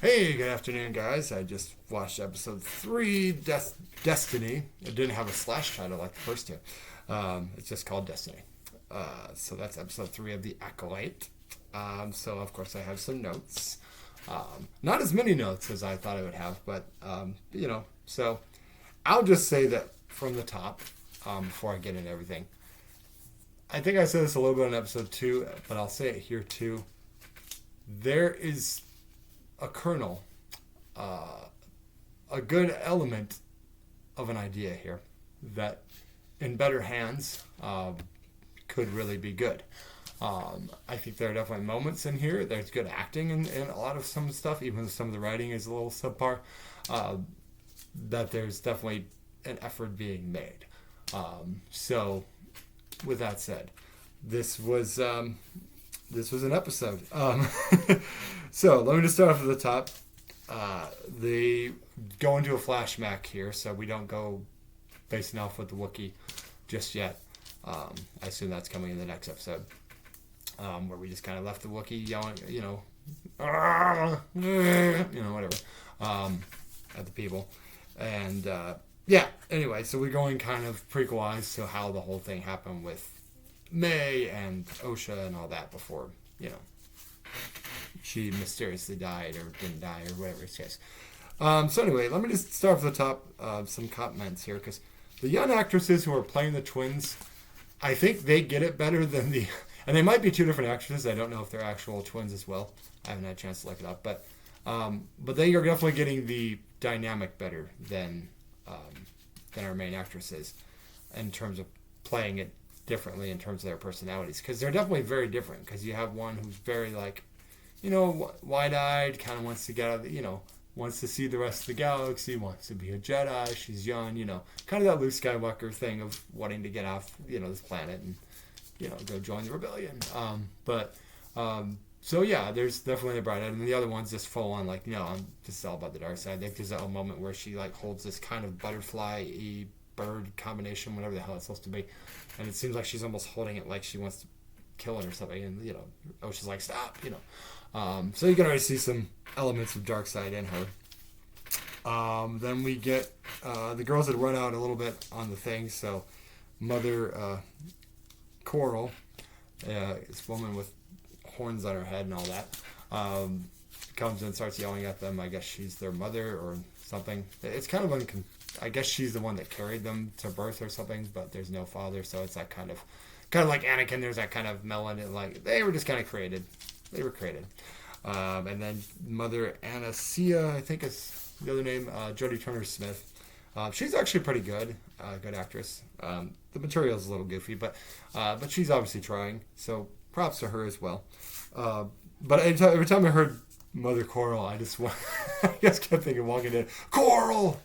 Hey, good afternoon, guys. I just watched episode 3, Destiny. It didn't have a slash title like the first two. It's just called Destiny. So that's episode 3 of the Acolyte. So, of course, I have some notes. Not as many notes as I thought I would have, but, so I'll just say that from the top, before I get into everything. I think I said this a little bit in episode 2, but I'll say it here too. There is a kernel, a good element of an idea here that in better hands could really be good. I think there are definitely moments in here. There's good acting in a lot of some stuff, even though some of the writing is a little subpar. That there's definitely an effort being made. So, with that said, this was an episode. So let me just start off at the top. They go into a flashback here, so we don't go facing off with the Wookiee just yet. I assume that's coming in the next episode, where we just kind of left the Wookiee yelling, whatever, at the people. And anyway, so we're going kind of prequel-wise to how the whole thing happened with May and Osha and all that before, she mysteriously died or didn't die or whatever it's case. So anyway, let me just start from the top, some comments here, because the young actresses who are playing the twins, I think they get it better than and they might be two different actresses. I don't know if they're actual twins as well. I haven't had a chance to look it up, but they are definitely getting the dynamic better than our main actresses in terms of playing it differently in terms of their personalities, because they're definitely very different. Because you have one who's very wide-eyed, kind of wants to get out of wants to see the rest of the galaxy, wants to be a Jedi. She's young, kind of that Luke Skywalker thing of wanting to get off, this planet and, go join the rebellion. So yeah, there's definitely a bright side, and the other one's just full on no, I'm just all about the dark side. There's a moment where she holds this kind of butterfly bird combination, whatever the hell it's supposed to be, and it seems like she's almost holding it like she wants to kill it or something, and Osha's like, stop, so you can already see some elements of dark side in her. Then we get the girls had run out a little bit on the thing, so Mother Coral, this woman with horns on her head and all that, comes in and starts yelling at them. I guess she's their mother or something. It's kind of I guess she's the one that carried them to birth or something, but there's no father, so it's that kind of like Anakin. There's that kind of melanin, they were just kind of created. They were created. And then Mother Anacia, I think is the other name, Jodie Turner-Smith. She's actually pretty good, good actress. The material is a little goofy, but she's obviously trying, so props to her as well. But every time I heard Mother Coral, I just kept thinking, walking in, Coral,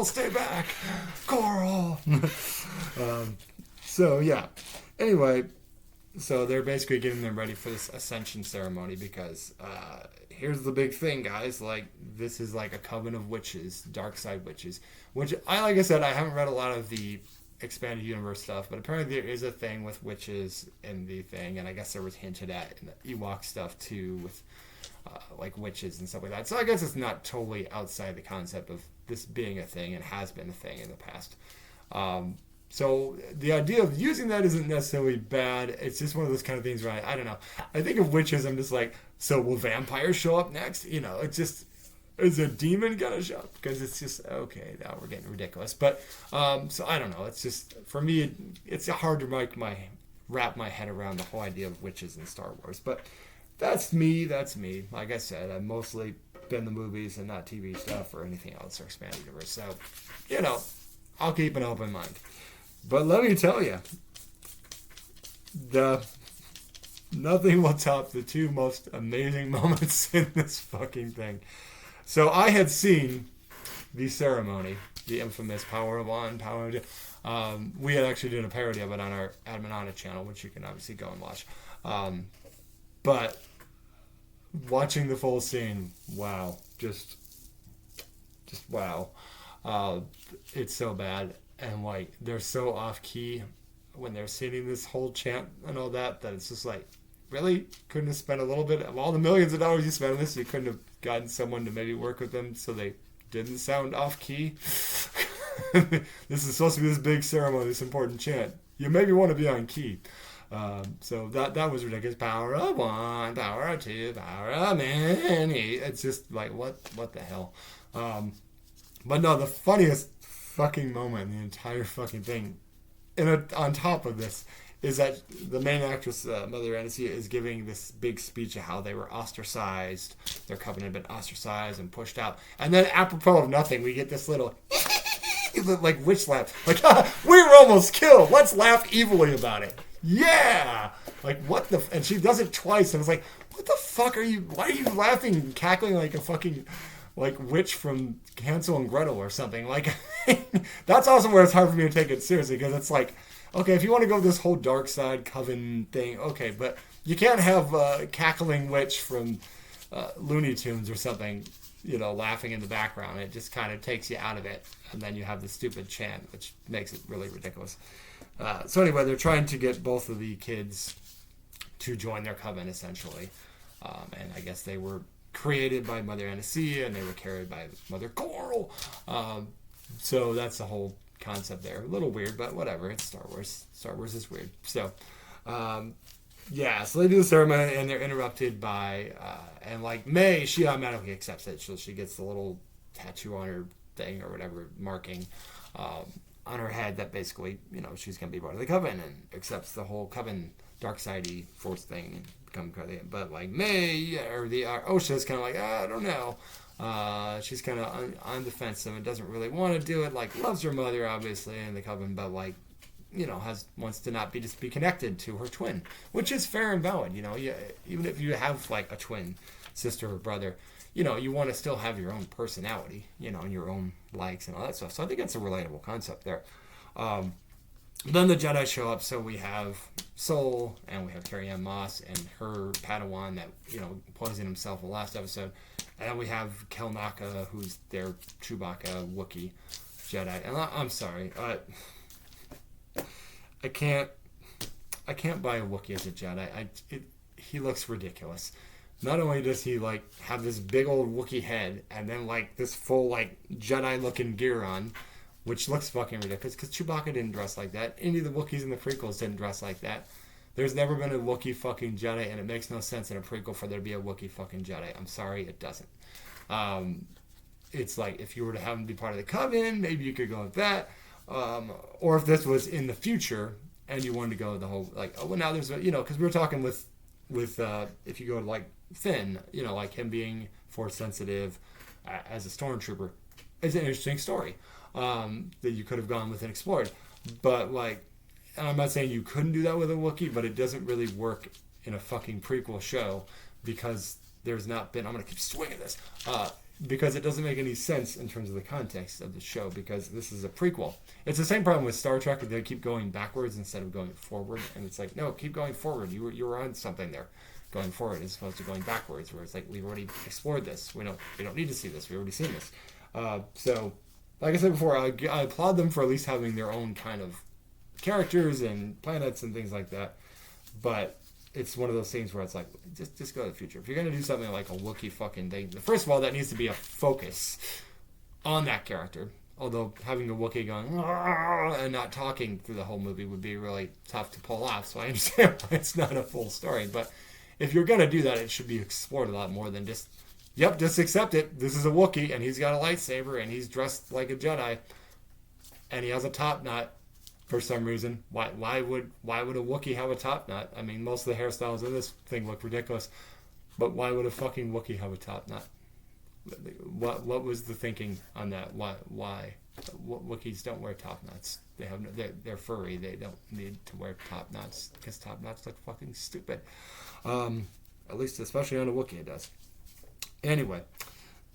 stay back, Coral. So yeah. Anyway, so they're basically getting them ready for this ascension ceremony because here's the big thing, guys. This is a coven of witches, dark side witches. Which like I said, I haven't read a lot of the expanded universe stuff, but apparently there is a thing with witches in the thing, and I guess there was hinted at in the Ewok stuff too, with witches and stuff like that. So I guess it's not totally outside the concept of this being a thing and has been a thing in the past. So the idea of using that isn't necessarily bad. It's just one of those kind of things where I don't know. I think of witches, I'm just so will vampires show up next? It's just, is a demon gonna show up? Because it's just, okay, now we're getting ridiculous. But, so I don't know. It's just, for me, it's hard to wrap my head around the whole idea of witches in Star Wars. But that's me. Like I said, I've mostly been the movies and not TV stuff or anything else or expanded universe. So, I'll keep an open mind. But let me tell you, nothing will top the two most amazing moments in this fucking thing. So I had seen the ceremony, the infamous Power of One, Power of Two. We had actually done a parody of it on our Admanana channel, which you can obviously go and watch. But watching the full scene, wow, just wow. It's so bad. And they're so off key when they're singing this whole chant and all that it's just really couldn't have spent a little bit of all the millions of dollars you spent on this. You couldn't have gotten someone to maybe work with them so they didn't sound off key. This is supposed to be this big ceremony, this important chant. You maybe want to be on key. So that was ridiculous. Power of one, power of two, power of many. It's just like, what the hell? But no, the funniest fucking moment in the entire fucking thing, on top of this, is that the main actress, Mother Anicia, is giving this big speech of how they were ostracized. Their coven had been ostracized and pushed out. And then, apropos of nothing, we get this little, like, witch laugh. Like, we were almost killed. Let's laugh evilly about it. Yeah! Like, what the... And she does it twice, and it's like, what the fuck are you... Why are you laughing and cackling like a fucking, like, witch from Hansel and Gretel or something? Like, that's also where it's hard for me to take it seriously, because it's like, okay, if you want to go this whole dark side coven thing, okay, but you can't have a cackling witch from Looney Tunes or something, laughing in the background. It just kind of takes you out of it. And then you have the stupid chant, which makes it really ridiculous. So anyway, they're trying to get both of the kids to join their coven, essentially. And I guess they were created by Mother Anicia, and they were carried by Mother Coral. So that's the whole concept there. A little weird, but whatever. It's Star Wars. Star Wars is weird. So, so they do the ceremony, and they're interrupted by, and like May, she automatically accepts it. So she gets the little tattoo on her thing or whatever, marking on her head that basically, she's going to be part of the coven and accepts the whole coven dark sidey force thing and become part of it. But like May, or the Osha's kind of like, I don't know. She's kind of on defensive and doesn't really want to do it. Like, loves her mother, obviously, in the coven, but like, wants to not just be connected to her twin, which is fair and valid. Even if you have like a twin sister or brother, you want to still have your own personality, and your own likes and all that stuff. So I think that's a relatable concept there. Then the Jedi show up, so we have Sol, and we have Carrie-Anne Moss, and her Padawan that, poisoned himself in the last episode. And then we have Kelnaka, who's their Chewbacca Wookiee Jedi. And I'm sorry, I can't buy a Wookiee as a Jedi. He looks ridiculous. Not only does he like have this big old Wookiee head, and then like this full like Jedi looking gear on, which looks fucking ridiculous because Chewbacca didn't dress like that. Any of the Wookiees in the prequels didn't dress like that. There's never been a Wookiee fucking Jedi, and it makes no sense in a prequel for there to be a Wookiee fucking Jedi. I'm sorry, it doesn't. It's like, if you were to have him be part of the Coven, maybe you could go with that. Or if this was in the future, and you wanted to go the whole, like, oh, well, now there's, because we were talking with if you go to, like, Finn, like him being Force sensitive as a stormtrooper, it's an interesting story that you could have gone with and explored. But, like, and I'm not saying you couldn't do that with a Wookiee, but it doesn't really work in a fucking prequel show because there's not been... I'm going to keep swinging this. Because it doesn't make any sense in terms of the context of the show because this is a prequel. It's the same problem with Star Trek. They keep going backwards instead of going forward. And it's like, no, keep going forward. You were on something there. Going forward as opposed to going backwards where it's like, we've already explored this. We don't need to see this. We've already seen this. So, like I said before, I applaud them for at least having their own kind of characters and planets and things like that, but it's one of those things where it's like, just go to the future. If you're going to do something like a Wookiee fucking thing, first of all, that needs to be a focus on that character, although having a Wookiee going and not talking through the whole movie would be really tough to pull off, so I understand why it's not a full story, but if you're going to do that, it should be explored a lot more than just accept it. This is a Wookiee, and he's got a lightsaber, and he's dressed like a Jedi, and he has a top knot. For some reason, why would a Wookiee have a top knot? I mean, most of the hairstyles in this thing look ridiculous, but why would a fucking Wookiee have a top knot? What was the thinking on that? Why? Wookiees don't wear top knots. They're furry. They don't need to wear top knots because top knots look fucking stupid. At least, especially on a Wookiee, it does. Anyway,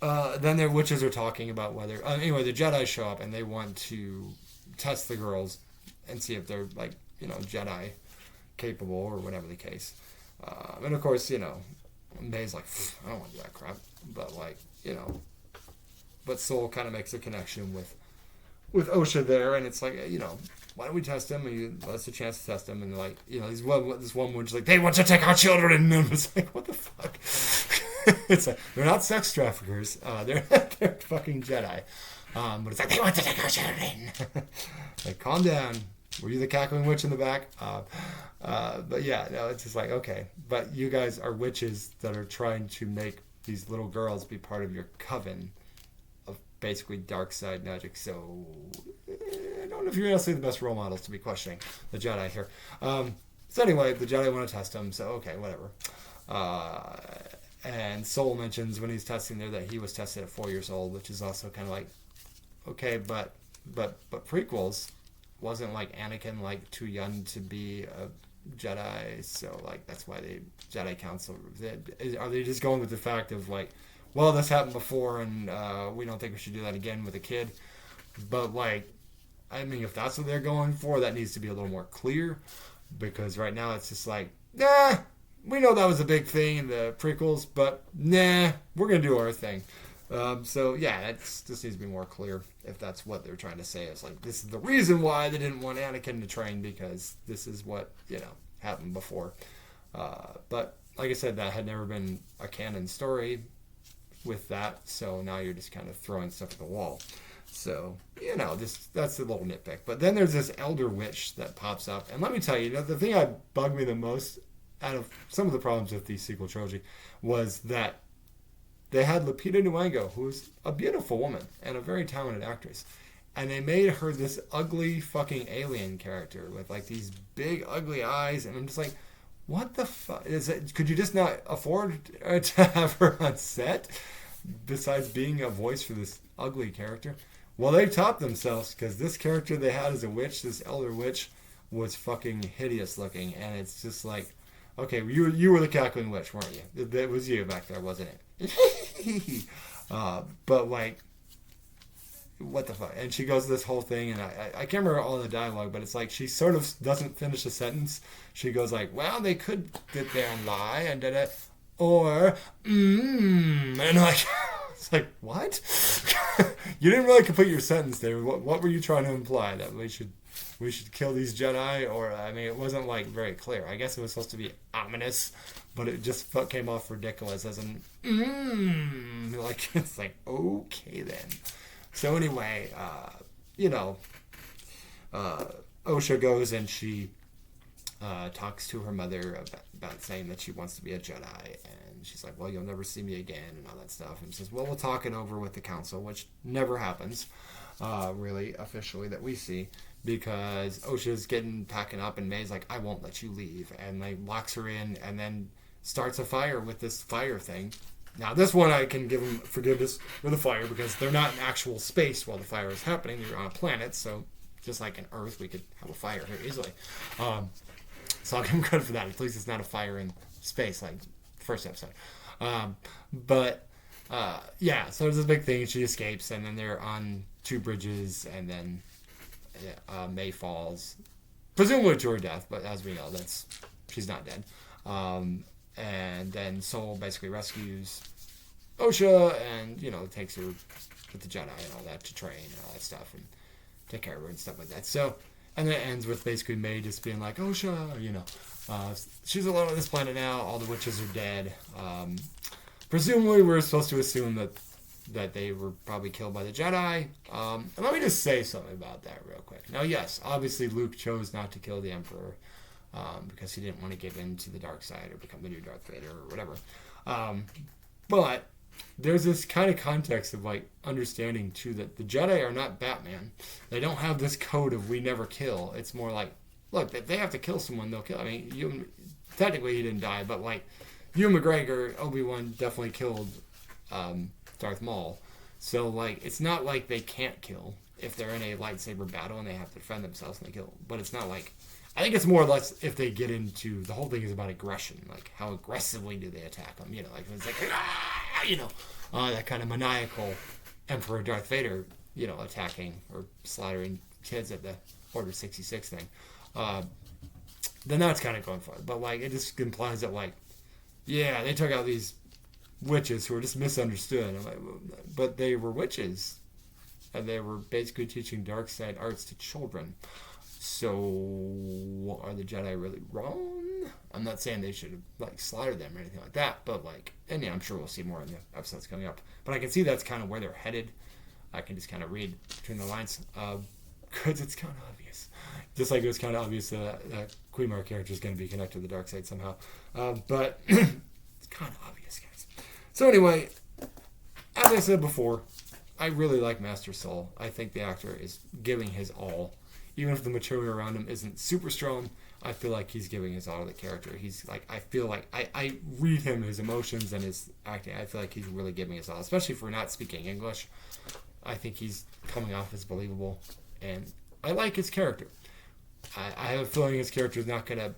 then their witches are talking about whether. Anyway, the Jedi show up and they want to test the girls and see if they're, like, Jedi capable or whatever the case. And of course, May's like, I don't want to do that crap. But, like, but Sol kind of makes a connection with Osha there, and it's like, why don't we test him? And that's a chance to test him. And, like, this one woman's like, they want to take our children. And it's like, what the fuck? It's like, they're not sex traffickers. They're fucking Jedi. But it's like, they want to take our children. Like, calm down. Were you the cackling witch in the back? But yeah, no, it's just like, okay. But you guys are witches that are trying to make these little girls be part of your coven of basically dark side magic. So I don't know if you're necessarily the best role models to be questioning the Jedi here. So anyway, the Jedi want to test him. So okay, whatever. And Soul mentions when he's testing there that he was tested at 4 years old, which is also kind of like, okay, but prequels wasn't like Anakin like too young to be a Jedi, so like that's why the Jedi Council, are they just going with the fact of like, well, this happened before and we don't think we should do that again with a kid? But like, I mean, if that's what they're going for, that needs to be a little more clear, because right now it's just like, nah, we know that was a big thing in the prequels, but nah, we're gonna do our thing. So yeah, that just needs to be more clear if that's what they're trying to say. It's like, this is the reason why they didn't want Anakin to train, because this is what, happened before. But like I said, that had never been a canon story with that, so now you're just kind of throwing stuff at the wall. So, that's a little nitpick. But then there's this elder witch that pops up, and let me tell you, the thing that bugged me the most out of some of the problems with the sequel trilogy was that they had Lupita Nyong'o, who's a beautiful woman and a very talented actress, and they made her this ugly fucking alien character with like these big ugly eyes, and I'm just like, what the fuck is it? Could you just not afford to have her on set besides being a voice for this ugly character? Well, they topped themselves, because this character they had as a witch, this elder witch, was fucking hideous looking, and it's just like, okay, you were the cackling witch, weren't you? It was you back there, wasn't it? But like, what the fuck? And she goes this whole thing, and I can't remember all the dialogue, but it's like she sort of doesn't finish a sentence. She goes like, well, they could sit there and lie and da da, or and like, it's like, what? You didn't really complete your sentence there. What were you trying to imply? That we should kill these Jedi? Or, I mean, it wasn't like very clear. I guess it was supposed to be ominous, but it just came off ridiculous as an like, it's like, okay then. So anyway, Osha goes and she talks to her mother about saying that she wants to be a Jedi, and she's like, well, you'll never see me again and all that stuff, and says, well, we'll talk it over with the council, which never happens really officially that we see, because Osha's packing up, and May's like, I won't let you leave, and like locks her in, and then starts a fire with this fire thing. Now, this one I can give them forgiveness for the fire, because they're not in actual space while the fire is happening. They're on a planet, so just like in Earth, we could have a fire here easily. So I'll give them credit for that. At least it's not a fire in space like the first episode. Yeah, so there's this big thing. She escapes, and then they're on two bridges, and then May falls, presumably to her death, but as we know, she's not dead. And then Soul basically rescues Osha and, takes her with the Jedi and all that to train and all that stuff and take care of her and stuff like that. So, and then it ends with basically May just being like, Osha, she's alone on this planet now. All the witches are dead. Presumably, we're supposed to assume that they were probably killed by the Jedi. And let me just say something about that real quick. Now, yes, obviously Luke chose not to kill the Emperor. Because he didn't want to give in to the dark side or become the new Darth Vader or whatever. But there's this kind of context of like understanding too that the Jedi are not Batman. They don't have this code of we never kill. It's more like, look, if they have to kill someone, they'll kill. I mean, technically he didn't die, but like Ewan McGregor, Obi-Wan definitely killed Darth Maul. So like, it's not like they can't kill if they're in a lightsaber battle and they have to defend themselves and they kill. But it's not like, I think it's more or less if they get into, the whole thing is about aggression, like how aggressively do they attack them, like it's like, that kind of maniacal Emperor Darth Vader, attacking or slaughtering kids at the Order 66 thing. Then that's kind of going for it. But like, it just implies that like, yeah, they took out these witches who were just misunderstood. I'm like, but they were witches, and they were basically teaching dark side arts to children. So, are the Jedi really wrong? I'm not saying they should have like slaughtered them or anything like that, but like, and yeah, I'm sure we'll see more in the episodes coming up. But I can see that's kind of where they're headed. I can just kind of read between the lines, because it's kind of obvious. Just like it was kind of obvious that Queen Mar character is going to be connected to the dark side somehow. But it's kind of obvious, guys. So anyway, as I said before, I really like Master Soul. I think the actor is giving his all. Even if the material around him isn't super strong, I feel like he's giving his all to the character. He's like, I feel like, I read him, his emotions and his acting. I feel like he's really giving his all, especially for not speaking English. I think he's coming off as believable, and I like his character. I have a feeling his character is not going to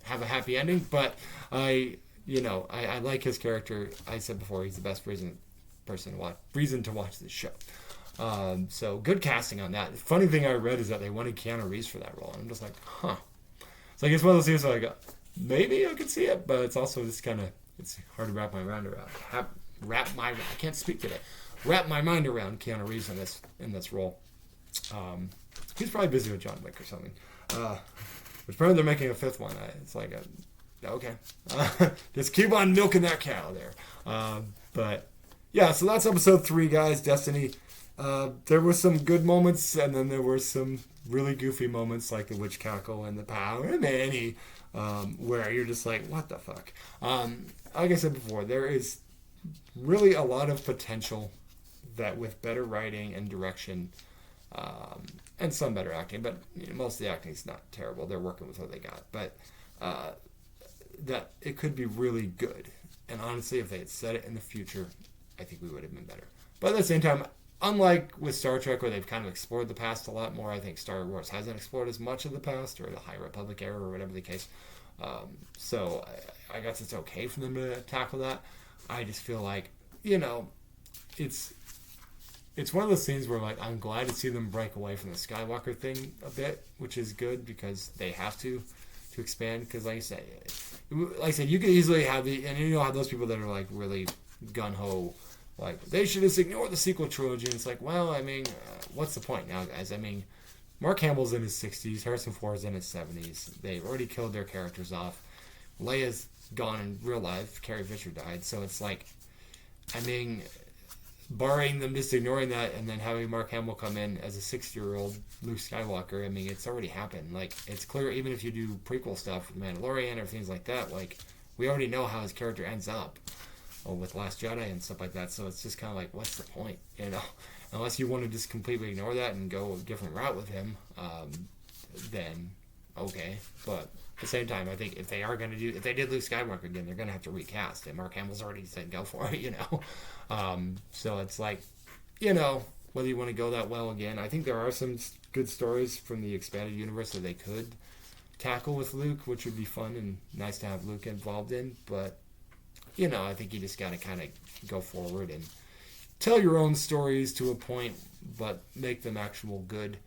have a happy ending, but I like his character. I said before, he's the best reason to watch this show. So good casting on that. The funny thing I read is that they wanted Keanu Reeves for that role. And I'm just like, huh. So I guess one of those things like, maybe I could see it, but it's also just kind of, it's hard to wrap my mind around. I can't speak today. Wrap my mind around Keanu Reeves in this role. He's probably busy with John Wick or something. Which probably they're making a fifth one. It's like, okay. Just keep on milking that cow there. But yeah, so that's episode 3, guys. Destiny. There were some good moments, and then there were some really goofy moments, like the witch cackle and the power Manny, where you're just like, what the fuck? Like I said before, there is really a lot of potential that with better writing and direction, and some better acting, but most of the acting is not terrible. They're working with what they got, but that it could be really good. And honestly, if they had said it in the future, I think we would have been better. But at the same time, unlike with Star Trek, where they've kind of explored the past a lot more, I think Star Wars hasn't explored as much of the past, or the High Republic era, or whatever the case. So I guess it's okay for them to tackle that. I just feel like, it's one of those things where, like, I'm glad to see them break away from the Skywalker thing a bit, which is good because they have to expand. Because, like I said, you could easily have have those people that are like really gun ho, like they should just ignore the sequel trilogy. And it's like, well, I mean, what's the point now, guys? I mean, Mark Hamill's in his 60s, Harrison Ford's in his 70s. They've already killed their characters off. Leia's gone in real life. Carrie Fisher died, so it's like, I mean, barring them just ignoring that and then having Mark Hamill come in as a 60-year-old Luke Skywalker, I mean, it's already happened. Like, it's clear, even if you do prequel stuff with Mandalorian or things like that, like, we already know how his character ends up with Last Jedi and stuff like that. So it's just kind of like, what's the point, Unless you want to just completely ignore that and go a different route with him, then okay. But at the same time, I think if they did Luke Skywalker again, they're going to have to recast. And Mark Hamill's already said go for it, So it's like, whether you want to go that well again. I think there are some good stories from the expanded universe that they could tackle with Luke, which would be fun and nice to have Luke involved in. But, I think you just got to kind of go forward and tell your own stories to a point, but make them actual good,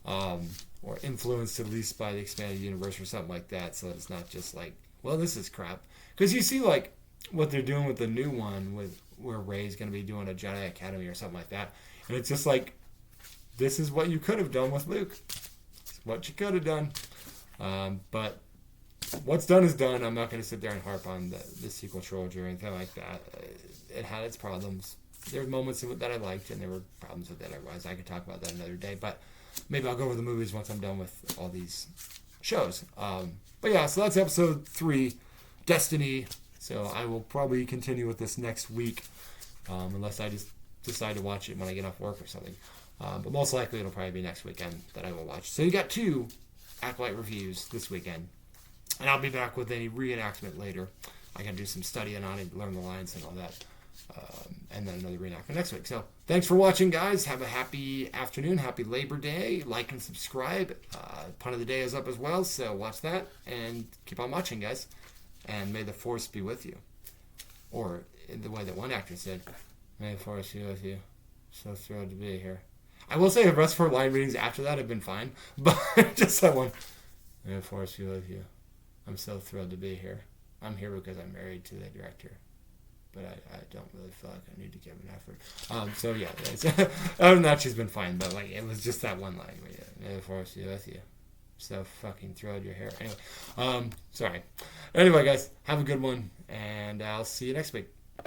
or influenced at least by the expanded universe or something like that, so it's not just like, well, this is crap. Because you see, like, what they're doing with the new one, where Rey's going to be doing a Jedi Academy or something like that, and it's just like, this is what you could have done with Luke. It's what you could have done. But what's done is done. I'm not going to sit there and harp on the sequel trilogy or anything like that. It had its problems. There were moments that I liked, and there were problems with it otherwise. I could talk about that another day, but maybe I'll go over the movies once I'm done with all these shows. But yeah, so that's episode 3, Destiny. So I will probably continue with this next week, unless I just decide to watch it when I get off work or something. But most likely it'll probably be next weekend that I will watch. So you got 2 Acolyte reviews this weekend. And I'll be back with a reenactment later. I can do some studying on it, learn the lines and all that. And then another reenactment next week. So thanks for watching, guys. Have a happy afternoon. Happy Labor Day. Like and subscribe. Pun of the Day is up as well, so watch that. And keep on watching, guys. And may the Force be with you. Or in the way that one actor said, may the Force be with you. So thrilled to be here. I will say the rest of our line readings after that have been fine. But just that one. May the Force be with you. I'm so thrilled to be here. I'm here because I'm married to the director. But I don't really feel like I need to give an effort. So yeah, other than that, she's been fine. But like, it was just that one line. May the Force be with you. So fucking thrilled you're here. Anyway, sorry. Anyway, guys, have a good one, and I'll see you next week.